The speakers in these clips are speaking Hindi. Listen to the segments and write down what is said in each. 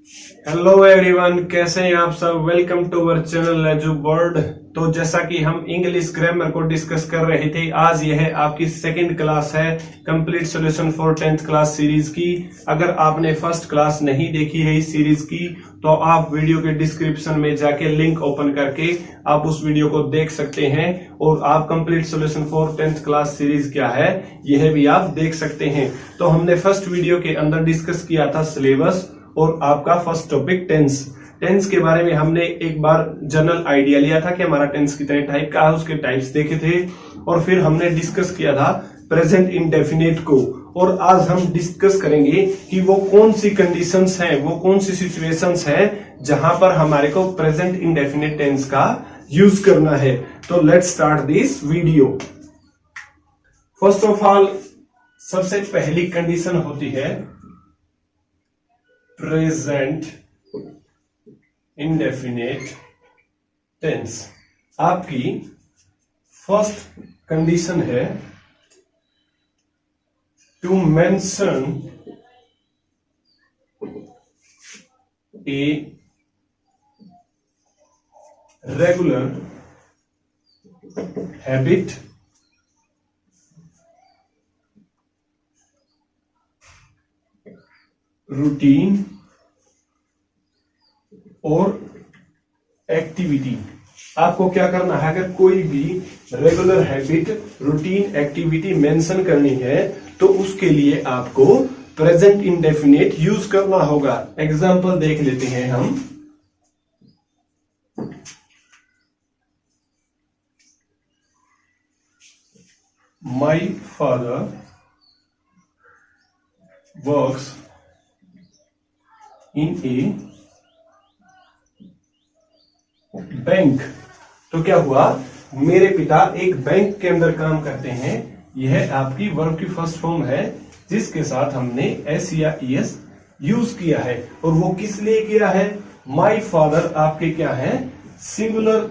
हेलो एवरीवन, कैसे हैं आप सब। Welcome to our channel Edu Word. तो जैसा कि हम इंग्लिश ग्रामर को डिस्कस कर रहे थे, आज यह आपकी सेकंड क्लास है complete solution for 10th class series की। अगर आपने फर्स्ट क्लास नहीं देखी है इस सीरीज की तो आप वीडियो के डिस्क्रिप्शन में जाके लिंक ओपन करके आप उस वीडियो को देख सकते हैं और आप complete solution for 10th class series क्या है यह भी आप देख सकते हैं। तो हमने फर्स्ट वीडियो के अंदर डिस्कस किया था सिलेबस और आपका फर्स्ट टॉपिक टेंस के बारे में हमने एक बार जनरल आइडिया लिया था कि हमारा टेंस कितने टाइप का है, उसके टाइप्स देखे थे और फिर हमने डिस्कस किया था प्रेजेंट इंडेफिनिट को। और आज हम डिस्कस करेंगे कि वो कौन सी कंडीशंस हैं, वो कौन सी सिचुएशंस हैं जहां पर हमारे को प्रेजेंट इंडेफिनिट टेंस का यूज करना है। तो let's start this video. First of all, सबसे पहली कंडीशन होती है प्रेजेंट इंडेफिनिट टेंस। आपकी फर्स्ट कंडीशन है to mention a regular habit routine और एक्टिविटी। आपको क्या करना है, अगर कोई भी regular habit, routine, activity mention करनी है तो उसके लिए आपको प्रेजेंट इंडेफिनिट यूज करना होगा। एग्जांपल देख लेते हैं हम। My father works in A bank. तो क्या हुआ, मेरे पिता एक बैंक के अंदर काम करते हैं। यह आपकी वर्ब की फर्स्ट फॉर्म है जिसके साथ हमने एस या ईएस यूज किया है। और वो किस लिए किया है, माय फादर आपके क्या है, सिंगुलर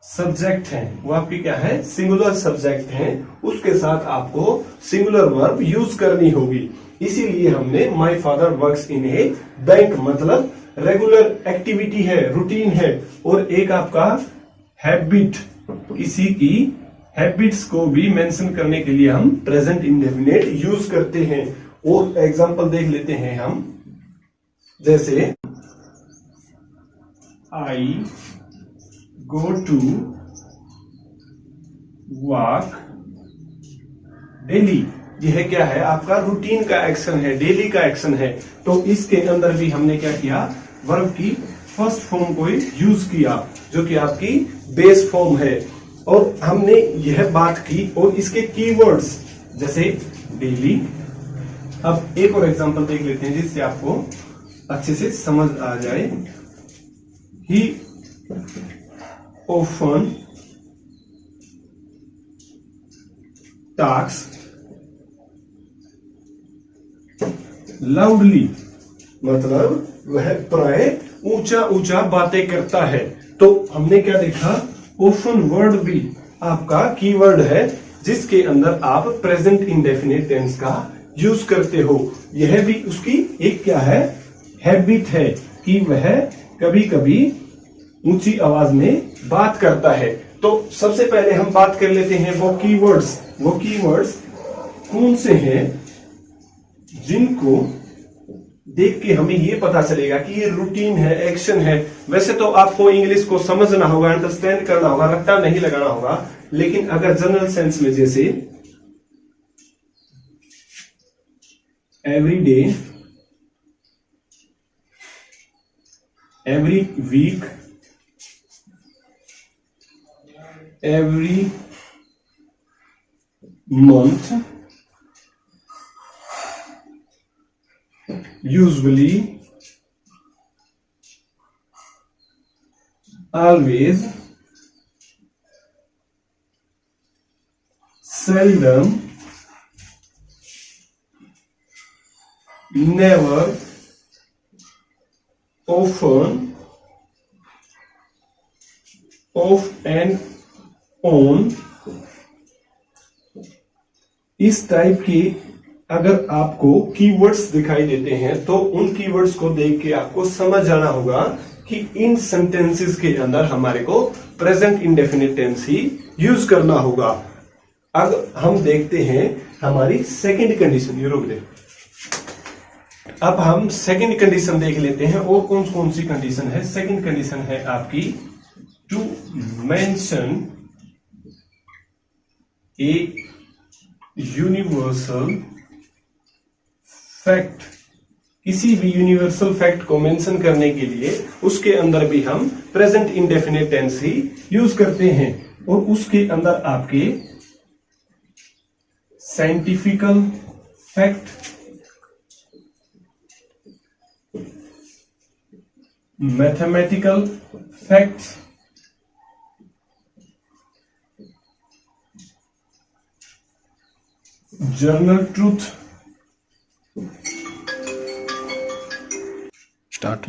सब्जेक्ट है। वो आपकी क्या है, सिंगुलर सब्जेक्ट है, उसके साथ आपको सिंगुलर वर्ब यूज करनी होगी। इसीलिए हमने my father works in A bank, मतलब रेगुलर एक्टिविटी है, रूटीन है। और एक आपका हैबिट, किसी की हैबिट्स को भी मेंशन करने के लिए हम प्रेजेंट इंडेफिनिट यूज करते हैं। और एग्जांपल देख लेते हैं हम, जैसे आई गो टू वॉक डेली। यह क्या है, आपका रूटीन का एक्शन है, डेली का एक्शन है। तो इसके अंदर भी हमने क्या किया, वर्ब की फर्स्ट फॉर्म को यूज किया जो कि आपकी बेस फॉर्म है। और हमने यह बात की और इसके कीवर्ड्स जैसे डेली। अब एक और एग्जांपल देख लेते हैं जिससे आपको अच्छे से समझ आ जाए। ही often talks loudly, मतलब वह प्राय ऊंचा ऊंचा बातें करता है। तो हमने क्या देखा, ऑफन वर्ड भी आपका कीवर्ड है जिसके अंदर आप प्रेजेंट इंडेफिनिट टेंस का यूज करते हो। यह भी उसकी एक क्या है, हैबिट है कि वह कभी कभी ऊंची आवाज में बात करता है। तो सबसे पहले हम बात कर लेते हैं वो कीवर्ड्स कौन से हैं जिनको देख के हमें ये पता चलेगा कि ये रूटीन है, एक्शन है। वैसे तो आपको इंग्लिश को समझना होगा, अंडरस्टैंड करना होगा, रट्टा नहीं लगाना होगा। लेकिन अगर जनरल सेंस में जैसे every day, every week, every month, usually, always, seldom, never, often, off and on, इस टाइप की अगर आपको कीवर्ड्स दिखाई देते हैं तो उन कीवर्ड्स को देख के आपको समझ जाना होगा कि इन सेंटेंसेस के अंदर हमारे को प्रेजेंट इंडेफिनिट टेंस ही यूज करना होगा। अब हम देखते हैं हमारी सेकंड कंडीशन, ये रोक दे। अब हम सेकंड कंडीशन देख लेते हैं और कौन कौन सी कंडीशन है। सेकंड कंडीशन है आपकी to mention a universal fact. किसी भी यूनिवर्सल फैक्ट को मेंशन करने के लिए उसके अंदर भी हम प्रेजेंट इंडेफिनिट टेंस ही यूज करते हैं और उसके अंदर आपके scientifical fact, mathematical facts, journal truth,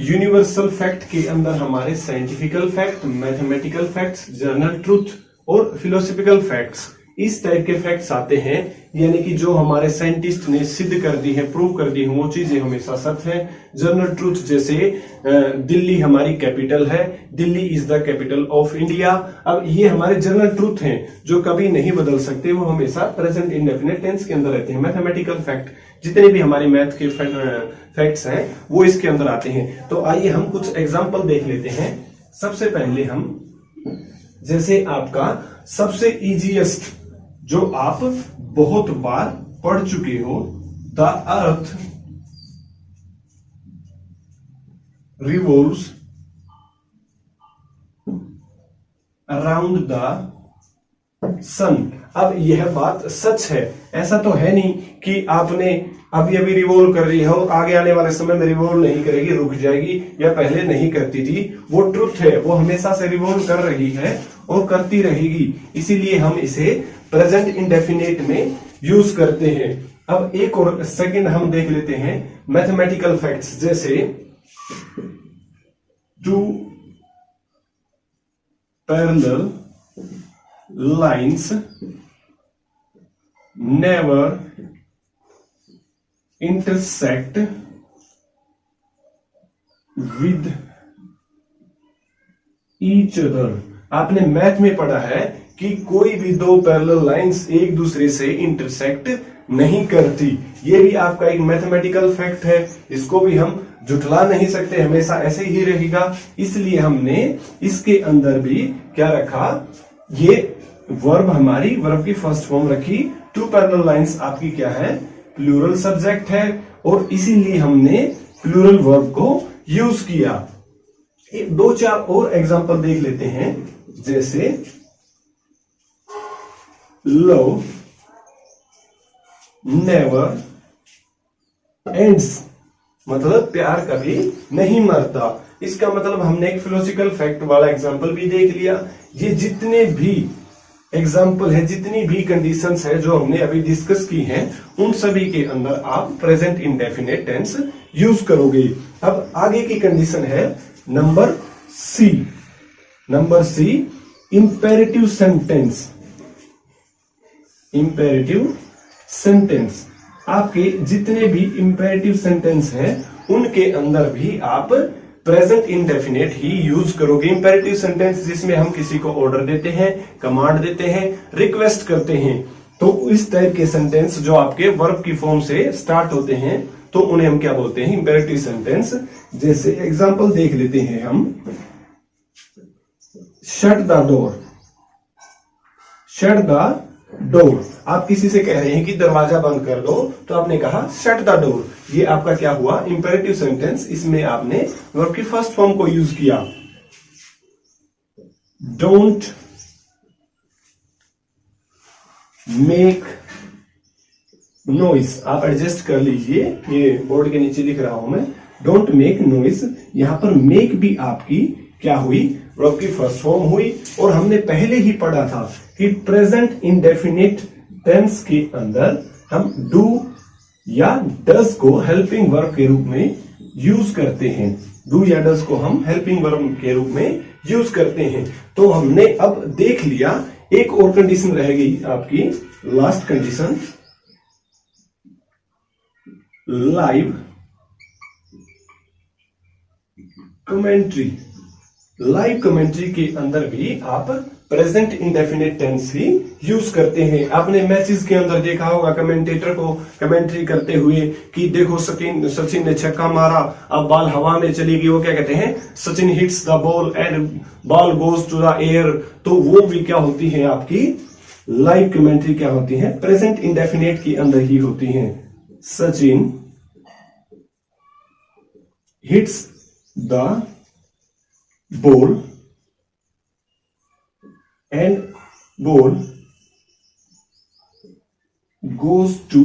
universal fact के अंदर हमारे scientifical fact, mathematical facts, journal truth और फिलोसॉफिकल फैक्ट्स, इस टाइप के फैक्ट्स आते हैं। यानी कि जो हमारे साइंटिस्ट ने सिद्ध कर दी है, प्रूव कर दी है, वो चीजें हमेशा सत्य है। जर्नल ट्रूथ जैसे दिल्ली हमारी कैपिटल है, Delhi is the capital of India. अब ये हमारे जर्नल ट्रूथ हैं जो कभी नहीं बदल सकते, वो हमेशा प्रेजेंट इंडेफिनिट टेंस के अंदर रहते हैं। मैथमेटिकल फैक्ट, जितने भी हमारे मैथ के फैक्ट्स हैं वो इसके अंदर आते हैं। तो आइए हम कुछ एग्जाम्पल देख लेते हैं। सबसे पहले हम, जैसे आपका सबसे इजीएस्ट जो आप बहुत बार पढ़ चुके हो, the earth revolves around the sun. अब यह बात सच है, ऐसा तो है नहीं कि आपने अभी अभी रिवॉल्व कर रही हो, आगे आने वाले समय में रिवॉल्व नहीं करेगी, रुक जाएगी, या पहले नहीं करती थी। वो ट्रुथ है, वो हमेशा से रिवॉल्व कर रही है और करती रहेगी, इसीलिए हम इसे प्रेजेंट इंडेफिनिट में यूज करते हैं। अब एक और सेकंड हम देख लेते हैं मैथमेटिकल फैक्ट्स, जैसे two parallel lines never intersect with each other. आपने मैथ में पढ़ा है कि कोई भी दो पैरेलल लाइंस एक दूसरे से इंटरसेक्ट नहीं करती। ये भी आपका एक मैथमेटिकल फैक्ट है, इसको भी हम जुटला नहीं सकते, हमेशा ऐसे ही रहेगा। इसलिए हमने इसके अंदर भी क्या रखा, ये वर्ब, हमारी वर्ब की फर्स्ट फॉर्म रखी। टू पैरेलल लाइंस आपकी क्या है, प्लूरल सब्जेक्ट है, और इसीलिए हमने प्लूरल वर्ब को यूज किया। दो चार और एग्जांपल देख लेते हैं, जैसे लव नेवर एंड्स, मतलब प्यार कभी नहीं मरता। इसका मतलब हमने एक फिलोसॉफिकल फैक्ट वाला एग्जांपल भी देख लिया। ये जितने भी एग्जाम्पल है, जितनी भी कंडीशंस है जो हमने अभी डिस्कस की हैं, उन सभी के अंदर आप प्रेजेंट इंडेफिनिट टेंस यूज करोगे। अब आगे की कंडीशन है number C. Number C, imperative sentence. Imperative sentence, आपके जितने भी इंपेरेटिव सेंटेंस हैं उनके अंदर भी आप प्रेजेंट इंडेफिनिट ही यूज करोगे। इंपेरेटिव सेंटेंस जिसमें हम किसी को ऑर्डर देते हैं, कमांड देते हैं, रिक्वेस्ट करते हैं, तो इस टाइप के सेंटेंस जो आपके वर्ब की फॉर्म से स्टार्ट होते हैं, तो उन्हें हम क्या बोलते हैं, इंपेरेटिव सेंटेंस। जैसे एग्जांपल देख लेते हैं हम, shut the door. Shut the door, आप किसी से कह रहे हैं कि दरवाजा बंद कर दो, तो आपने कहा शट द डोर। ये आपका क्या हुआ, इंपेरेटिव सेंटेंस। इसमें आपने वर्ब की फर्स्ट फॉर्म को यूज किया। डोंट मेक नॉइस, आप एडजस्ट कर लीजिए, ये बोर्ड के नीचे लिख रहा हूं मैं, डोंट मेक नॉइस। यहां पर मेक भी आपकी क्या हुई, वर्ब की फर्स्ट फॉर्म हुई। और हमने पहले ही पढ़ा था कि प्रेजेंट इंडेफिनिट टेंस के अंदर हम डू या डज को हेल्पिंग वर्ब के रूप में यूज करते हैं। डू या डज को हम हेल्पिंग वर्ब के रूप में यूज करते हैं। तो हमने अब देख लिया, एक और कंडीशन रह गई आपकी, last condition, live commentary. Live commentary के अंदर भी आप प्रेजेंट इंडेफिनिट टेंस ही यूज करते हैं। आपने मैचेस के अंदर देखा होगा कमेंटेटर को कमेंट्री करते हुए कि देखो सचिन ने छक्का मारा, अब बॉल हवा में चली गई, वो क्या कहते हैं, Sachin hits the ball and ball goes to the air. तो वो भी क्या होती है, आपकी लाइव कमेंट्री क्या होती है, प्रेजेंट इंडेफिनिट के अंदर ही होती है। Sachin hits the ball and ball goes to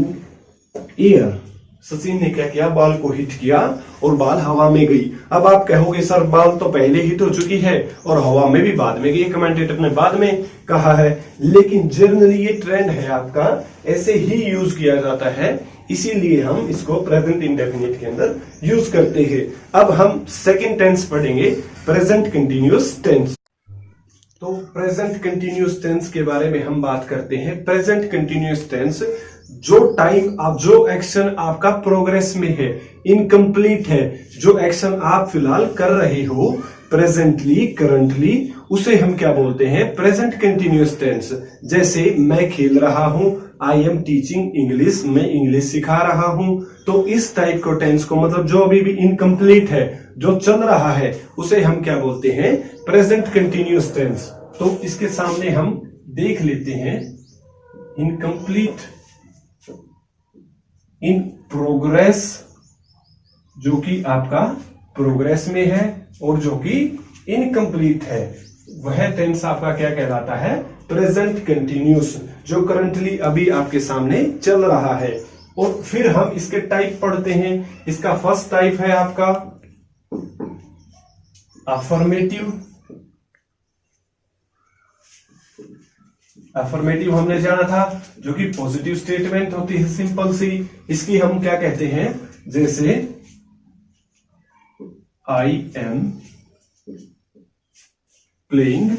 air. Sachin ने क्या किया, बॉल को हिट किया और बॉल हवा में गई। अब आप कहोगे सर बॉल तो पहले हिट हो चुकी है और हवा में भी बाद में गई, कमेंटेटर ने बाद में कहा है, लेकिन जनरली ये ट्रेंड है आपका, ऐसे ही यूज किया जाता है, इसीलिए हम इसको प्रेजेंट इंडेफिनिट के अंदर यूज करते हैं। अब हम सेकंड टेंस पढ़ेंगे, प्रेजेंट कंटिन्यूअस टेंस। तो प्रेजेंट कंटिन्यूअस टेंस के बारे में हम बात करते हैं। प्रेजेंट कंटिन्यूअस टेंस जो टाइम आप, जो एक्शन आपका प्रोग्रेस में है, इनकम्प्लीट है, जो एक्शन आप फिलहाल कर रहे हो प्रेजेंटली, करंटली, उसे हम क्या बोलते हैं, प्रेजेंट कंटिन्यूअस टेंस। जैसे मैं खेल रहा हूं, आई एम टीचिंग इंग्लिश, मैं इंग्लिश सिखा रहा हूं। तो इस टाइप को टेंस को, मतलब जो अभी भी इनकम्प्लीट है, जो चल रहा है, उसे हम क्या बोलते हैं, प्रेजेंट कंटिन्यूअस टेंस। तो इसके सामने हम देख लेते हैं इनकम्प्लीट, इन प्रोग्रेस, जो कि आपका प्रोग्रेस में है, और जो कि इनकम्प्लीट है, वह टेंस आपका क्या कहलाता है, प्रेजेंट कंटिन्यूअस, जो करंटली अभी आपके सामने चल रहा है। और फिर हम इसके टाइप पढ़ते हैं। इसका फर्स्ट टाइप है आपका अफर्मेटिव। अफर्मेटिव हमने जाना था, जो कि पॉजिटिव स्टेटमेंट होती है, सिंपल सी। इसकी हम क्या कहते हैं, जैसे आई एम प्लेइंग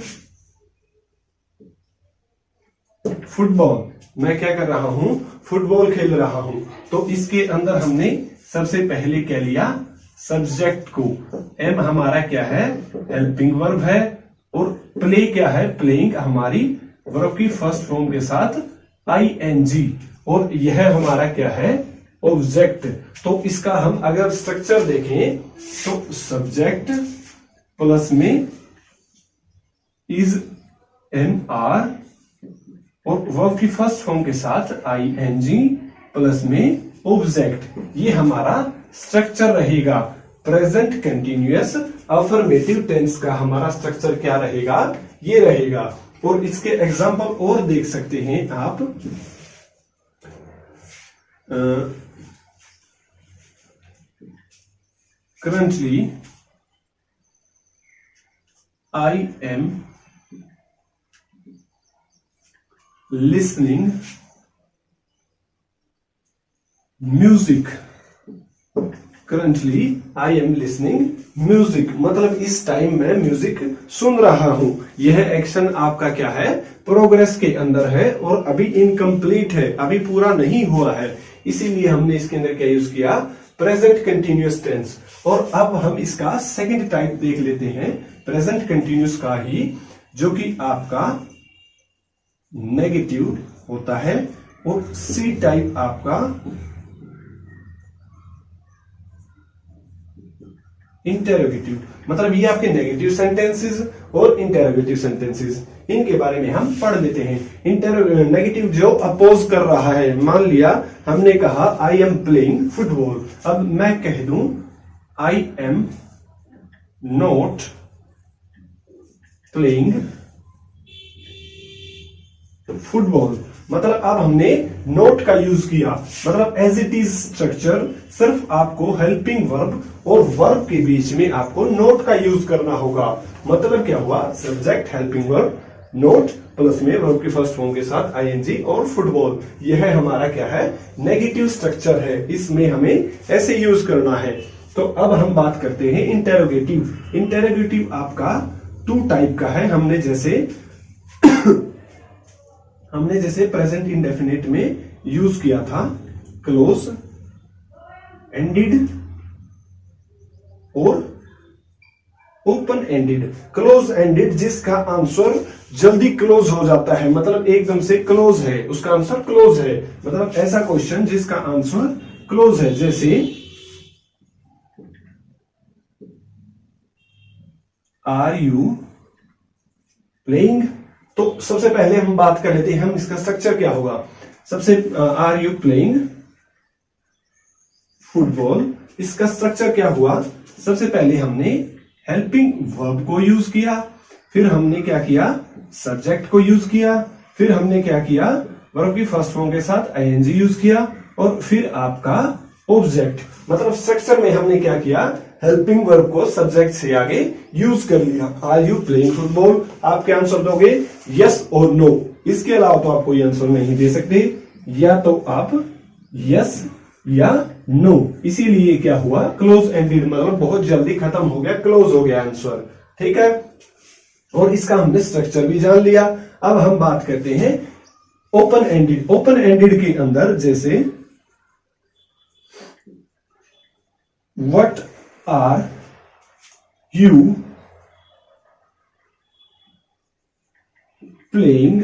फुटबॉल, मैं क्या कर रहा हूं, फुटबॉल खेल रहा हूं। तो इसके अंदर हमने सबसे पहले क्या लिया, सब्जेक्ट को। एम हमारा क्या है, हेल्पिंग वर्ब है, और प्ले क्या है, प्लेइंग हमारी वर्ब की फर्स्ट फॉर्म के साथ आईएनजी, और यह हमारा क्या है, ऑब्जेक्ट। तो इसका हम अगर स्ट्रक्चर देखें तो सब्जेक्ट प्लस में इज एन आर, और वर्ब की फर्स्ट फॉर्म के साथ आईएनजी प्लस में ऑब्जेक्ट, ये हमारा स्ट्रक्चर रहेगा। प्रेजेंट कंटिन्यूअस अफर्मेटिव टेंस का हमारा स्ट्रक्चर क्या रहेगा, ये रहेगा। और इसके एग्जाम्पल और देख सकते हैं आप, currently I am listening music. Currently I am listening music, मतलब इस टाइम मैं म्यूजिक सुन रहा हूं। यह एक्शन आपका क्या है, प्रोग्रेस के अंदर है, और अभी इनकम्प्लीट है, अभी पूरा नहीं हुआ है, इसीलिए हमने इसके अंदर क्या यूज किया, प्रेजेंट कंटिन्यूअस टेंस। और अब हम इसका सेकंड टाइप देख लेते हैं, प्रेजेंट कंटिन्यूअस का ही, जो कि आपका नेगेटिव होता है, और सी टाइप आपका इंटेरोगेटिव। मतलब ये आपके नेगेटिव सेंटेंसेस और इंटेरोगेटिव सेंटेंसेस, इनके बारे में हम पढ़ लेते हैं। नेगेटिव जो अपोज कर रहा है, मान लिया हमने कहा आई एम प्लेइंग फुटबॉल, अब मैं कह दूं I am not playing football, मतलब अब हमने नोट का यूज किया, मतलब एज इट इज स्ट्रक्चर, सिर्फ आपको हेल्पिंग वर्ब और वर्ब के बीच में आपको नोट का यूज करना होगा। मतलब क्या हुआ, subject helping verb note plus में वर्ब की फर्स्ट फॉर्म के साथ आईएनजी और फुटबॉल, यह हमारा क्या है, नेगेटिव स्ट्रक्चर है, इसमें हमें ऐसे यूज करना है। तो अब हम बात करते हैं इंटेरोगेटिव। इंटेरोगेटिव आपका टू टाइप का है। हमने जैसे प्रेजेंट इंडेफिनिट में यूज किया था क्लोज एंडेड और ओपन एंडेड। क्लोज एंडेड जिसका आंसर जल्दी क्लोज हो जाता है, मतलब एकदम से क्लोज है, उसका आंसर क्लोज है, मतलब ऐसा क्वेश्चन जिसका आंसर क्लोज है। जैसे आर यू प्लेइंग, तो सबसे पहले हम बात कर लेते हैं हम इसका स्ट्रक्चर क्या होगा। सबसे आर यू प्लेइंग फुटबॉल, इसका स्ट्रक्चर क्या हुआ। सबसे पहले हमने हेल्पिंग वर्ब को यूज किया, फिर हमने क्या किया, सब्जेक्ट को यूज किया, फिर हमने क्या किया, वर्ब की फर्स्ट फॉर्म के साथ आईएनजी यूज किया, और फिर आपका ऑब्जेक्ट। मतलब स्ट्रक्चर में हमने क्या किया, हेल्पिंग वर्ब को सब्जेक्ट से आगे यूज कर लिया। आर यू प्लेइंग फुटबॉल, आपके आंसर दोगे यस और नो, इसके अलावा तो आप कोई आंसर नहीं दे सकते, या तो आप यस या नो। इसीलिए क्या हुआ, क्लोज एंडेड, मतलब बहुत जल्दी खत्म हो गया, क्लोज हो गया आंसर। ठीक है, और इसका हमने स्ट्रक्चर भी जान लिया। अब हम बात करते हैं ओपन एंडेड। ओपन एंडेड के अंदर जैसे what are you playing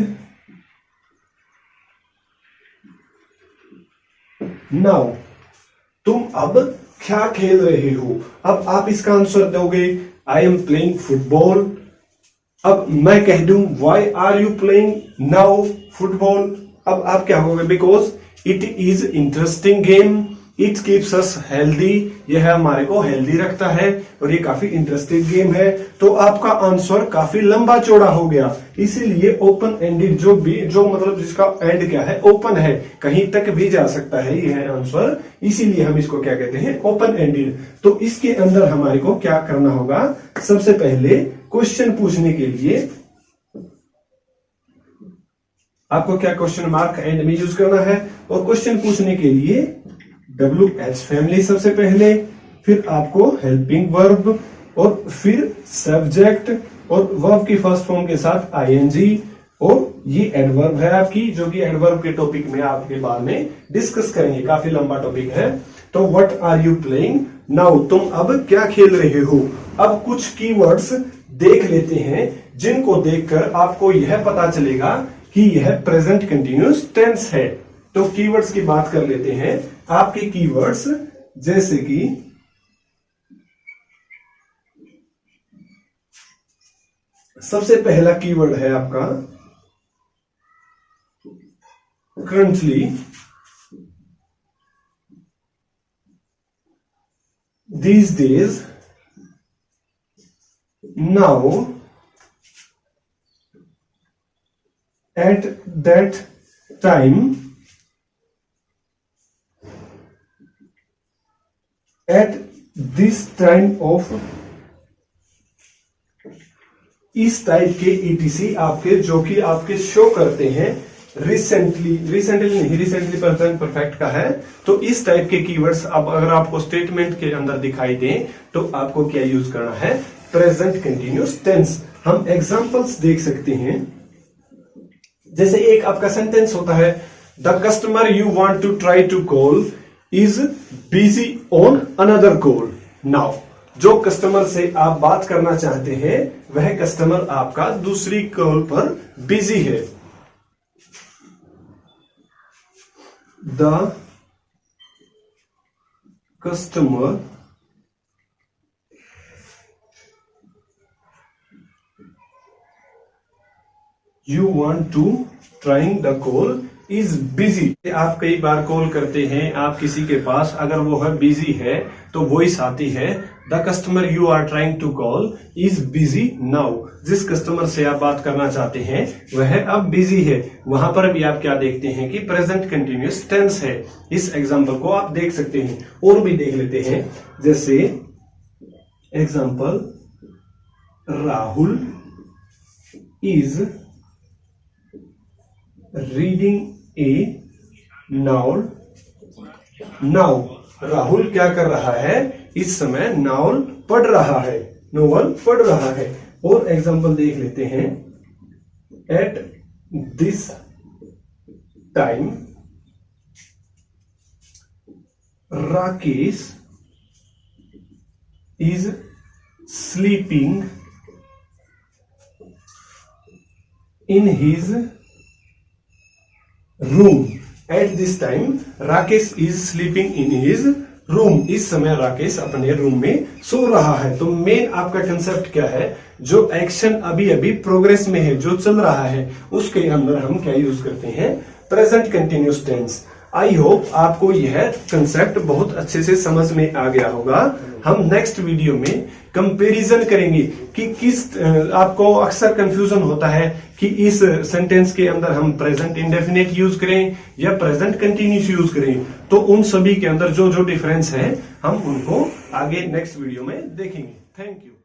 now, तुम अब क्या खेल रहे हो। अब आप इसका आंसर दोगे आई एम प्लेइंग फुटबॉल। अब मैं कह दूं why are you playing now football, अब आप क्या होगे, because it is interesting game, it keeps us healthy, यह हमारे को हेल्दी रखता है और ये काफी इंटरेस्टिंग गेम है। तो आपका आंसर काफी लंबा चौड़ा हो गया, इसीलिए ओपन एंडेड जो मतलब जिसका एंड क्या है, ओपन है, कहीं तक भी जा सकता है यह आंसर, इसीलिए हम इसको क्या कहते हैं, ओपन एंडेड। तो इसके अंदर हमारे को क्या करना होगा, सबसे पहले क्वेश्चन पूछने के लिए आपको क्या क्वेश्चन मार्क एंड में यूज करना है, और क्वेश्चन पूछने के लिए WH फैमिली सबसे पहले, फिर आपको हेल्पिंग वर्ब, और फिर सब्जेक्ट, और वर्ब की फर्स्ट फॉर्म के साथ आईएनजी, और ये एडवर्ब है आपकी, जो कि एडवर्ब के टॉपिक में आपके बाद में डिस्कस करेंगे, काफी लंबा टॉपिक है। तो what are you playing now, तुम अब क्या खेल रहे हो। अब कुछ कीवर्ड्स देख लेते हैं जिनको देखकर आपको यह पता चलेगा कि यह प्रेजेंट कंटिन्यूअस टेंस है। तो कीवर्ड्स की बात कर लेते हैं। आपके कीवर्ड्स जैसे कि सबसे पहला कीवर्ड है आपका currently, these days, now, at that time, at this time of, इस टाइप के ETC आपके जो कि आपके शो करते हैं रिसेंटली नहीं, प्रेजेंट परफेक्ट का है। तो इस टाइप के कीवर्ड्स अब अगर आपको स्टेटमेंट के अंदर दिखाई दें तो आपको क्या यूज करना है, प्रेजेंट कंटिन्यूअस टेंस। हम एग्जांपल्स देख सकते हैं, जैसे एक आपका सेंटेंस होता है, the customer you want to try to call is busy on another call. Now जो कस्टमर से आप बात करना चाहते हैं वह कस्टमर आपका दूसरी कॉल पर बिजी है। The customer you want to trying the call is busy. आप कई बार कॉल करते हैं, आप किसी के पास, अगर वो है बिजी है तो वॉइस आती है the customer you are trying to call is busy now. जिस कस्टमर से आप बात करना चाहते हैं वह अब बिजी है। वहां पर भी आप क्या देखते हैं कि प्रेजेंट कंटिन्यूअस टेंस है। इस एग्जांपल को आप देख सकते हैं, और भी देख लेते हैं। जैसे example, Rahul is reading A novel now. Rahul क्या कर रहा है, इस समय नावल पढ़ रहा है, नोवेल पढ़ रहा है। और एग्जांपल देख लेते हैं, at this time Rakesh is sleeping in his room. At this time Rakesh is sleeping in his room. इस समय राकेश अपने रूम में सो रहा है। तो मेन आपका कंसेप्ट क्या है, जो एक्शन अभी अभी प्रोग्रेस में है, जो चल रहा है, उसके अंदर हम क्या यूज करते हैं, present continuous tense. I hope आपको यह कंसेप्ट बहुत अच्छे से समझ में आ गया होगा। हम नेक्स्ट वीडियो में कंपैरिजन करेंगे कि किस आपको अक्सर कंफ्यूजन होता है कि इस सेंटेंस के अंदर हम प्रेजेंट इंडेफिनिट यूज करें या प्रेजेंट कंटिन्यूस यूज करें। तो उन सभी के अंदर जो जो डिफरेंस है हम उनको आगे नेक्स्ट वीडियो में देखेंगे। Thank you.